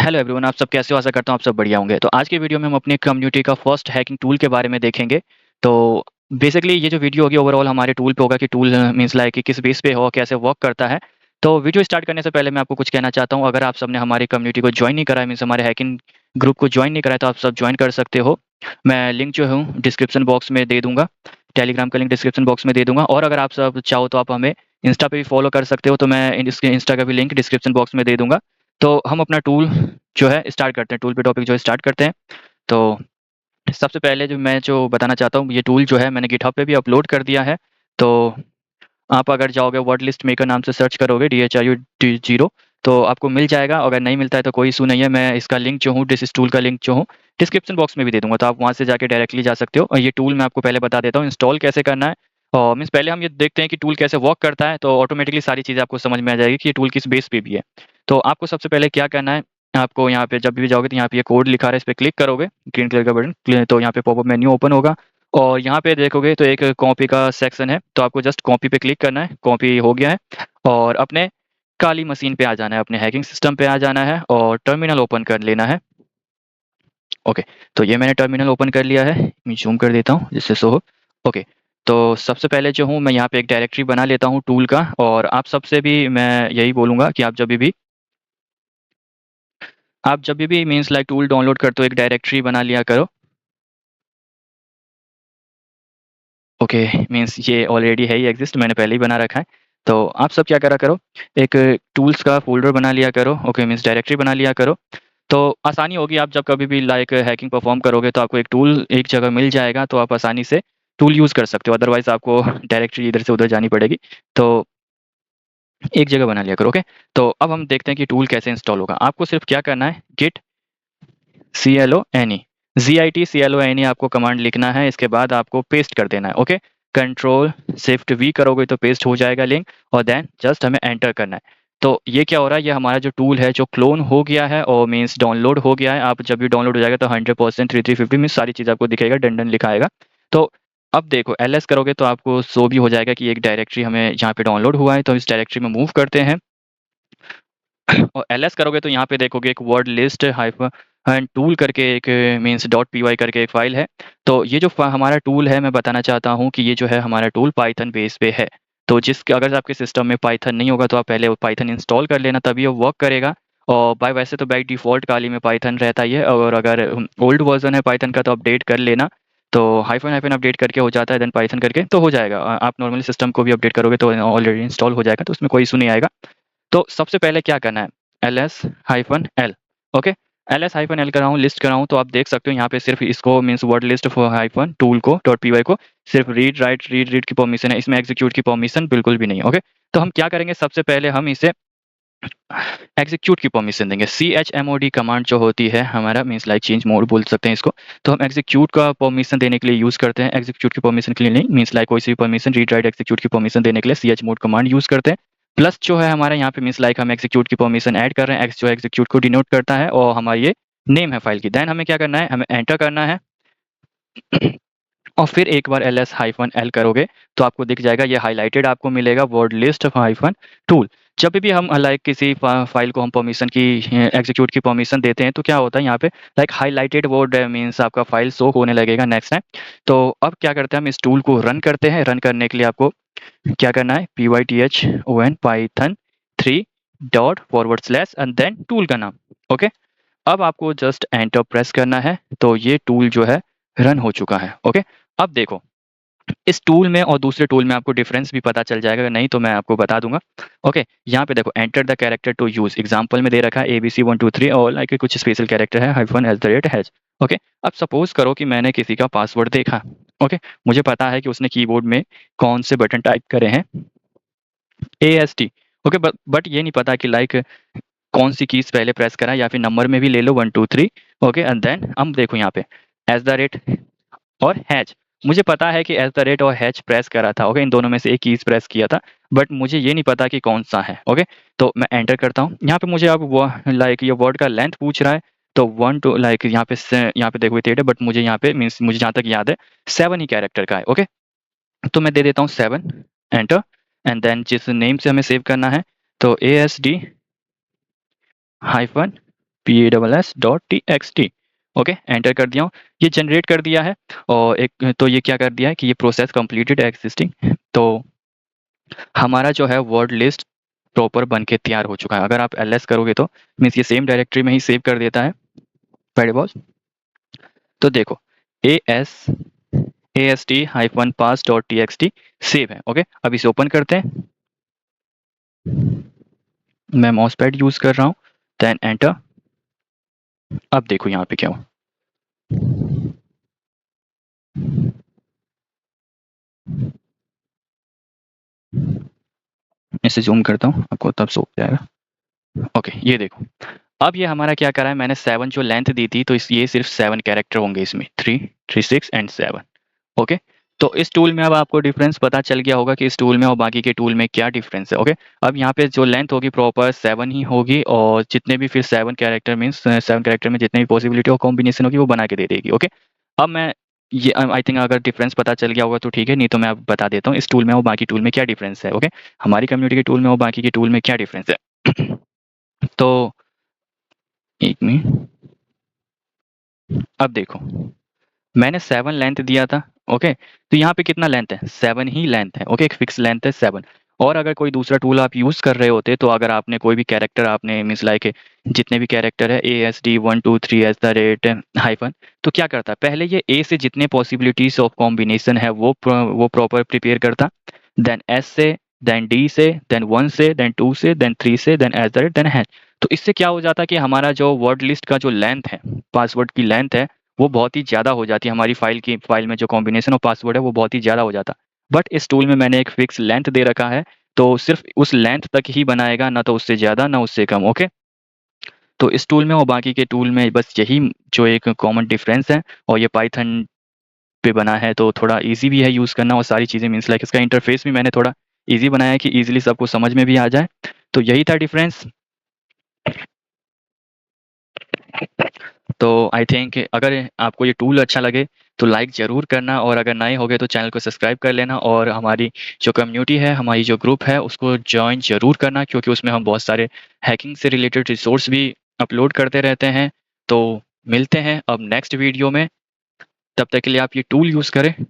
Hello everyone, आप सब कैसे हो? आशा करता हूँ आप सब बढ़िया होंगे। तो आज की वीडियो में हम अपनी कम्युनिटी का फर्स्ट हैकिंग टूल के बारे में देखेंगे। तो बेसिकली ये जो वीडियो होगी ओवरऑल हमारे टूल पे होगा कि टूल मीन्स लाइक कि किस बेस पे हो, कैसे वर्क करता है। तो वीडियो स्टार्ट करने से पहले मैं आपको कुछ कहना चाहता हूँ। अगर आप सबने हमारी कम्युनिटी को ज्वाइन नहीं करा है, मीन्स हमारे हैकिंग ग्रुप को ज्वाइन नहीं करा है, तो आप सब ज्वाइन कर सकते हो। मैं लिंक जो हूँ डिस्क्रिप्शन बॉक्स में दे दूंगा। टेलीग्राम का लिंक डिस्क्रिप्शन बॉक्स में दे दूंगा, और अगर आप सब चाहो तो आप हमें इंस्टा पे भी फॉलो कर सकते हो। तो मैं इसके इंस्टा का भी लिंक डिस्क्रिप्शन बॉक्स में दे दूंगा। तो हम अपना टूल जो है स्टार्ट करते हैं, टूल पे टॉपिक जो है स्टार्ट करते हैं। तो सबसे पहले जो बताना चाहता हूँ, ये टूल जो है मैंने गिटहब पे भी अपलोड कर दिया है। तो आप अगर जाओगे वर्ड लिस्ट मेकर नाम से सर्च करोगे DHIU0, तो आपको मिल जाएगा। अगर नहीं मिलता है तो कोई इशू नहीं है, मैं इसका लिंक जो हूँ इस टूल का लिंक जो हूँ डिस्क्रिप्शन बॉक्स में भी दे दूंगा, तो आप वहाँ से जाके डायरेक्टली जा सकते हो। और ये टूल मैं आपको पहले बता देता हूँ इंस्टॉल कैसे करना है। और मीन्स पहले हम ये देखते हैं कि टूल कैसे वर्क करता है, तो ऑटोमेटिकली सारी चीज़ें आपको समझ में आ जाएगी कि ये टूल किस बेस पे भी है। तो आपको सबसे पहले क्या करना है, आपको यहाँ पे जब भी जाओगे तो यहाँ पे ये कोड लिखा है, इस पर क्लिक करोगे, ग्रीन कलर का बटन, तो यहाँ पे पॉपअप मेन्यू ओपन होगा। और यहाँ पे देखोगे तो एक कॉपी का सेक्शन है, तो आपको जस्ट कॉपी पे क्लिक करना है। कॉपी हो गया है, और अपने काली मशीन पे आ जाना है, अपने हैकिंग सिस्टम पे आ जाना है और टर्मिनल ओपन कर लेना है। ओके, तो ये मैंने टर्मिनल ओपन कर लिया है। मैं जूम कर देता हूँ जिससे शो हो। ओके, तो सबसे पहले जो हूँ मैं यहाँ पे एक डायरेक्टरी बना लेता हूँ टूल का। और आप सबसे भी मैं यही बोलूँगा कि आप जब भी मीन्स लाइक टूल डाउनलोड करते हो एक डायरेक्टरी बना लिया करो। ओके, मीन्स ये ऑलरेडी है ही एग्जिस्ट, मैंने पहले ही बना रखा है। तो आप सब क्या करा करो, एक टूल्स का फ़ोल्डर बना लिया करो। ओके, मीन्स डायरेक्टरी बना लिया करो। तो आसानी होगी, आप जब कभी भी लाइक हैकिंग परफ़ॉर्म करोगे तो आपको एक टूल एक जगह मिल जाएगा, तो आप आसानी से टूल यूज़ कर सकते हो। अदरवाइज़ आपको डायरेक्टरी इधर से उधर जानी पड़ेगी। तो एक जगह बना लिया करो। ओके, तो अब हम देखते हैं कि टूल कैसे इंस्टॉल होगा। आपको सिर्फ़ क्या करना है, गिट CLONE, GIT CLONE आपको कमांड लिखना है। इसके बाद आपको पेस्ट कर देना है। ओके, कंट्रोल शिफ्ट V करोगे तो पेस्ट हो जाएगा लिंक, और देन जस्ट हमें एंटर करना है। तो ये क्या हो रहा है, ये हमारा जो टूल है जो क्लोन हो गया है और मीन्स डाउनलोड हो गया है। आप जब भी डाउनलोड हो जाएगा तो 100% 3350 मीन्स सारी चीज़ आपको दिखेगा, डन डन लिखा आएगा। तो अब देखो LS करोगे तो आपको शो भी हो जाएगा कि एक डायरेक्टरी हमें यहाँ पे डाउनलोड हुआ है, तो इस डायरेक्टरी में मूव करते हैं। और ls करोगे तो यहाँ पे देखोगे एक वर्ड लिस्ट हाइफन टूल करके एक मीन्स .py करके एक फाइल है। तो ये जो हमारा टूल है, मैं बताना चाहता हूँ कि ये जो है हमारा टूल पाइथन बेस पे है। तो अगर आपके सिस्टम में पाइथन नहीं होगा तो आप पहले पाइथन इंस्टॉल कर लेना, तभी वो वर्क करेगा। और वैसे तो बाई डिफ़ॉल्ट काली में पाइथन रहता ही है, और अगर ओल्ड वर्जन है पाइथन का तो अपडेट कर लेना। तो हाइफन हाइफन अपडेट करके हो जाता है, देन पाइथन करके तो हो जाएगा। आप नॉर्मली सिस्टम को भी अपडेट करोगे तो ऑलरेडी इंस्टॉल हो जाएगा, तो उसमें कोई इशू नहीं आएगा। तो सबसे पहले क्या करना है, ls-l। ओके, ls-l कराऊँ, लिस्ट कराऊँ, तो आप देख सकते हो यहाँ पे सिर्फ इसको means word list hyphen tool को .py को सिर्फ रीड की परमिशन है, इसमें एग्जीक्यूट की परमिशन बिल्कुल भी नहीं है। ओके, तो हम क्या करेंगे, सबसे पहले हम इसे एग्जीक्यूट की परमिशन देंगे। chmod कमांड जो होती है हमारा मीन्स लाइक चेंज मोड बोल सकते हैं इसको। तो हम एग्जीक्यूट का परमिशन देने के लिए यूज़ करते हैं, एग्जीक्यूट की परमिशन के लिए नहीं, मीन्स लाइक कोई सी परमिशन रीड राइट एग्जीक्यूट की परमिशन देने के लिए chmod कमांड यूज़ करते हैं। प्लस जो है हमारे यहाँ पे मीन्स लाइक हम एग्जीक्यूट की परमिशन ऐड कर रहे हैं, एक्स जो एग्जीक्यूट को डिनोट करता है और हमारी ये नेम है फाइल की। देन हमें क्या करना है, हमें एंटर करना है। और फिर एक बार ls-l करोगे तो आपको दिख जाएगा, ये हाइलाइटेड आपको मिलेगा वर्ड लिस्ट हाइफन टूल। जब भी हम लाइक किसी फाइल को हम परमिशन की एग्जीक्यूट की परमिशन देते हैं तो क्या होता है यहाँ पे लाइक हाइलाइटेड वर्ड मीन्स आपका फाइल शो होने लगेगा नेक्स्ट टाइम। तो अब क्या करते हैं, हम इस टूल को रन करते हैं। रन करने के लिए आपको क्या करना है, python python 3 dot forward slash and then tool का नाम। ओके, अब आपको जस्ट एंटर प्रेस करना है, तो ये टूल जो है रन हो चुका है। ओके, अब देखो इस टूल में और दूसरे टूल में आपको डिफरेंस भी पता चल जाएगा, अगर नहीं तो मैं आपको बता दूंगा। ओके, यहाँ पे देखो enter the character to use, example में दे रखा है ABC123 और लाइक कुछ स्पेशल कैरेक्टर है -#हैश। ओके, अब सपोज करो कि मैंने किसी का पासवर्ड देखा। ओके, मुझे पता है कि उसने कीबोर्ड में कौन से बटन टाइप करे हैं, AST। ओके, बट ये नहीं पता कि लाइक कौन सी कीज पहले प्रेस करा, या फिर नंबर में भी ले लो 1 2 3। ओके, एंड देन हम देखो यहाँ पे @ और हैच। मुझे पता है कि @ और हैच प्रेस करा था। ओके, इन दोनों में से एक कीज प्रेस किया था, बट मुझे ये नहीं पता कि कौन सा है। ओके, तो मैं एंटर करता हूँ। यहाँ पे मुझे अब वो लाइक ये वर्ड का लेंथ पूछ रहा है, तो 1 2 लाइक यहाँ पे देखो 8 है, बट मुझे यहाँ पे मीन्स मुझे जहाँ तक याद है 7 ही कैरेक्टर का है। ओके, तो मैं दे देता हूँ 7, एंटर। एंड देन जिस नेम से हमें सेव करना है, तो ASD hyphen pass.txt। Okay, enter कर दिया हूँ, ये जनरेट कर दिया है। और एक तो ये क्या कर दिया है कि ये प्रोसेस कंप्लीटेड एग्जिस्टिंग, तो हमारा जो है वर्ड लिस्ट प्रॉपर बन के तैयार हो चुका है। अगर आप ls करोगे तो मीन्स ये सेम डायरेक्टरी में ही सेव कर देता है पहले बॉस। तो देखो ast-pass.txt सेव है। ओके, अब इसे ओपन करते हैं। मैं माउस पैड यूज कर रहा हूँ, देन एंटर। अब देखो यहाँ पे क्या हुआ। इसे जूम करता हूँ, आपको तब सो जाएगा। ओके, ये देखो, अब ये हमारा क्या करा है, मैंने 7 जो लेंथ दी थी, तो ये सिर्फ 7 कैरेक्टर होंगे इसमें, 3, 3, 6 एंड 7। ओके, तो इस टूल में अब आपको डिफरेंस पता चल गया होगा कि इस टूल में और बाकी के टूल में क्या डिफरेंस है। ओके, अब यहाँ पे जो लेंथ होगी प्रॉपर 7 ही होगी, और जितने भी फिर 7 कैरेक्टर मीन्स 7 कैरेक्टर में जितने भी पॉसिबिलिटी और कॉम्बिनेशन होगी वो बना के दे देगी। ओके, अब मैं ये आई थिंक अगर डिफरेंस पता चल गया होगा तो ठीक है, नहीं तो मैं अब बता देता हूँ इस टूल में और बाकी टूल में क्या डिफरेंस है। ओके, हमारी कम्युनिटी के टूल में और बाकी के टूल में क्या डिफरेंस है। तो एक मिनट, अब देखो मैंने 7 लेंथ दिया था। ओके, तो यहाँ पे कितना लेंथ है, 7 ही लेंथ है। ओके, एक फिक्स लेंथ है 7। और अगर कोई दूसरा टूल आप यूज कर रहे होते, तो अगर आपने कोई भी कैरेक्टर आपने मीन्स लाइक जितने भी कैरेक्टर है ASD123 हाइफन, तो क्या करता, पहले ये ए से जितने पॉसिबिलिटीज ऑफ कॉम्बिनेशन है वो प्रॉपर प्रिपेयर करता, देन एस से, देन डी से, देन 1 से, देन 2 से, देन 3 से, then at the rate, then hash. तो इससे क्या हो जाता कि हमारा जो वर्ड लिस्ट का जो लेंथ है, पासवर्ड की लेंथ है, वो बहुत ही ज़्यादा हो जाती है। हमारी फाइल में जो कॉम्बिनेशन ऑफ पासवर्ड है वो बहुत ही ज़्यादा हो जाता। बट इस टूल में मैंने एक फिक्स लेंथ दे रखा है, तो सिर्फ उस लेंथ तक ही बनाएगा, ना तो उससे ज़्यादा ना उससे कम। ओके, तो इस टूल में और बाकी के टूल में बस यही जो एक कॉमन डिफरेंस है। और ये पाइथन पे बना है तो थोड़ा ईजी भी है यूज़ करना, और सारी चीज़ें मीन्स लाइक इसका इंटरफेस भी मैंने थोड़ा ईजी बनाया है कि ईजिली सबको समझ में भी आ जाए। तो यही था डिफरेंस। तो आई थिंक अगर आपको ये टूल अच्छा लगे तो लाइक ज़रूर करना, और अगर नए हो गए तो चैनल को सब्सक्राइब कर लेना, और हमारी जो कम्युनिटी है, हमारी जो ग्रुप है, उसको जॉइन ज़रूर करना, क्योंकि उसमें हम बहुत सारे हैकिंग से रिलेटेड रिसोर्स भी अपलोड करते रहते हैं। तो मिलते हैं अब नेक्स्ट वीडियो में, तब तक के लिए आप ये टूल यूज़ करें।